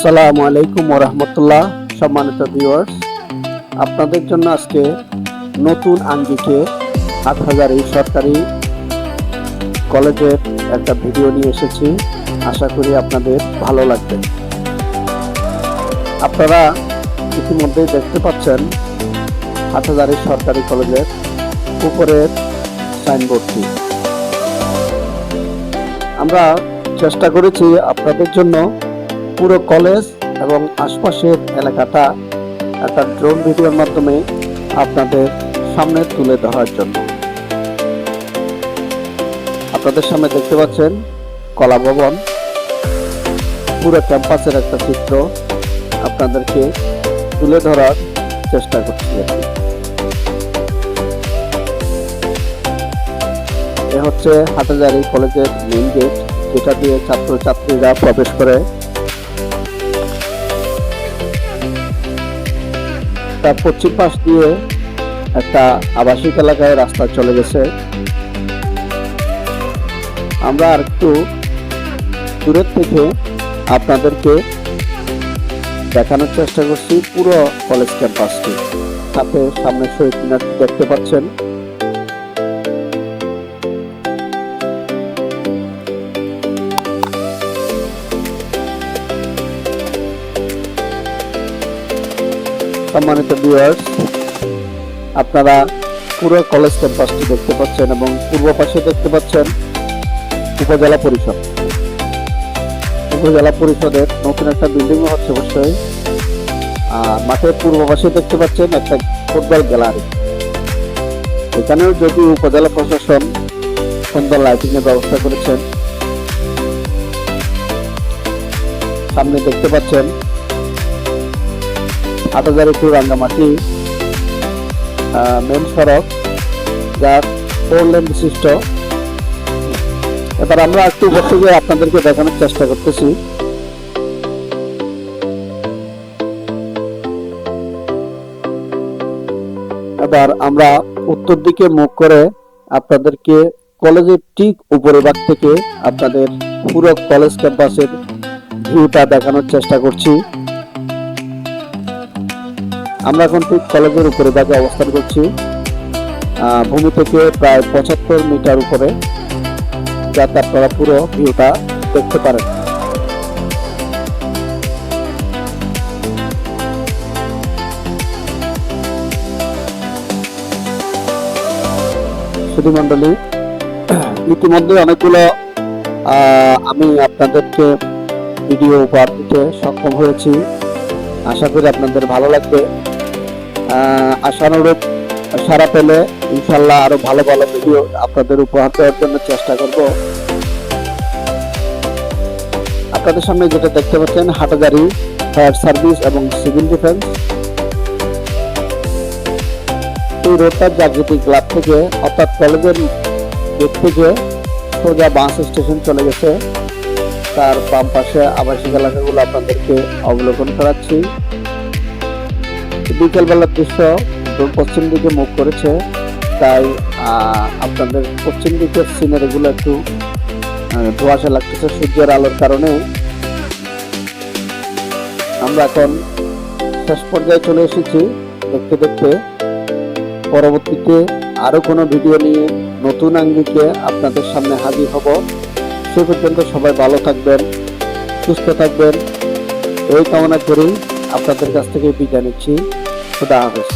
আসসালামু আলাইকুম ওয়া রাহমাতুল্লাহ। সম্মানিত ভিউয়ার্স, আপনাদের জন্য আজকে নতুন আঙ্গিকে হাটহাজারী সরকারি কলেজের একটা ভিডিও নিয়ে এসেছি। আশা করি আপনাদের ভালো লাগবে। আপনারা ইতিমধ্যেই দেখতে পাচ্ছেন হাটহাজারী সরকারি কলেজের উপরের সাইনবোর্ডটি। আমরা চেষ্টা করেছি আপনাদের জন্য পুরো কলেজ এবং আশপাশের এলাকাটা একটা ড্রোন ভিডিওর মাধ্যমে আপনাদের সামনে তুলে ধরার জন্য। আপনাদের সামনে দেখতে পাচ্ছেন কলা ভবন, পুরো ক্যাম্পাসের একটা চিত্র আপনাদেরকে তুলে ধরার চেষ্টা করছি। এ হচ্ছে হাটহাজারী কলেজের মেইন গেট, যেটা দিয়ে ছাত্রছাত্রীরা প্রবেশ করে। তার পশ্চিম পাশ দিয়ে একটা আবাসিক এলাকায় রাস্তা চলে গেছে। আমরা আর একটু দূরের থেকে আপনাদেরকে দেখানোর চেষ্টা করছি পুরো কলেজ ক্যাম্পাসটি। সাথে সামনে শহীদ মিনারটি দেখতে পাচ্ছেন। সম্মানিত ভিউয়ার্স, আপনারা পুরো কলেজ ক্যাম্পাসটি দেখতে পাচ্ছেন এবং পূর্ব পাশে দেখতে পাচ্ছেন উপজেলা পরিষদ। উপজেলা পরিষদের নতুন একটা বিল্ডিং হচ্ছে অবশ্যই। আর মাঠের পূর্ব পাশে দেখতে পাচ্ছেন একটা ফুটবল গ্যালারি। এখানেও যদি উপজেলা প্রশাসন সুন্দর লাইটিং এর ব্যবস্থা করেছেন। সামনে দেখতে পাচ্ছেন হাটহাজারী টু রাঙ্গামাটি মেন সড়ক, যা 4 লেন বিশিষ্ট। এবার আমরা একটু বসে গিয়ে আপনাদেরকে দেখানোর চেষ্টা করতেছি। এবার আমরা উত্তর দিকে মুখ করে আপনাদেরকে কলেজের ঠিক উপরে ভাগ থেকে আপনাদের পুরো কলেজ ক্যাম্পাসের ভিউটা দেখানোর চেষ্টা করছি। আমরা এখন ঠিক কলেজের উপরে ভাগে অবস্থান করছি, ভূমি থেকে প্রায় 75 মিটার উপরে, যাতে আপনারা পুরো ভিউটা দেখতে পারেন। সুধীমণ্ডলী, ইতিমধ্যে অনেকগুলো আমি আপনাদেরকে ভিডিও উপহার দিতে সক্ষম হয়েছি। আশা করি আপনাদের ভালো লাগবে। আশানুরূপ সারা পেলে ইনশাল্লাহ আরো ভালো ভালো ভিডিও আপনাদের উপহার দেওয়ার জন্য চেষ্টা করব। আপনাদের সামনে যেটা দেখতে পাচ্ছেন হাটহাজারী ফায়ার সার্ভিস এবং সিভিল ডিফেন্স। এই রোডটা জাগৃতি ক্লাব থেকে অর্থাৎ কলেজের গেট থেকে সোজা বাস স্টেশন চলে গেছে। তার বাম পাশে আবাসিক এলাকাগুলো আপনাদেরকে অবলোকন করাচ্ছি। বিকেলবেলার দৃশ্য পশ্চিম দিকে মুখ করেছে, তাই আপনাদের পশ্চিম দিকের সিনারিগুলো একটু ধোঁয়াশা লাগতেছে সূর্যের আলোর কারণে। আমরা এখন শেষ পর্যায়ে চলে এসেছি। দেখতে দেখতে পরবর্তীতে আরো কোনো ভিডিও নিয়ে নতুন আঙ্গিকে আপনাদের সামনে হাজির হব। সে পর্যন্ত সবাই ভালো থাকবেন, সুস্থ থাকবেন, এই কামনা করি আপনাদের কাছ থেকে বিদায় নিচ্ছি। খুদা হাফেজ।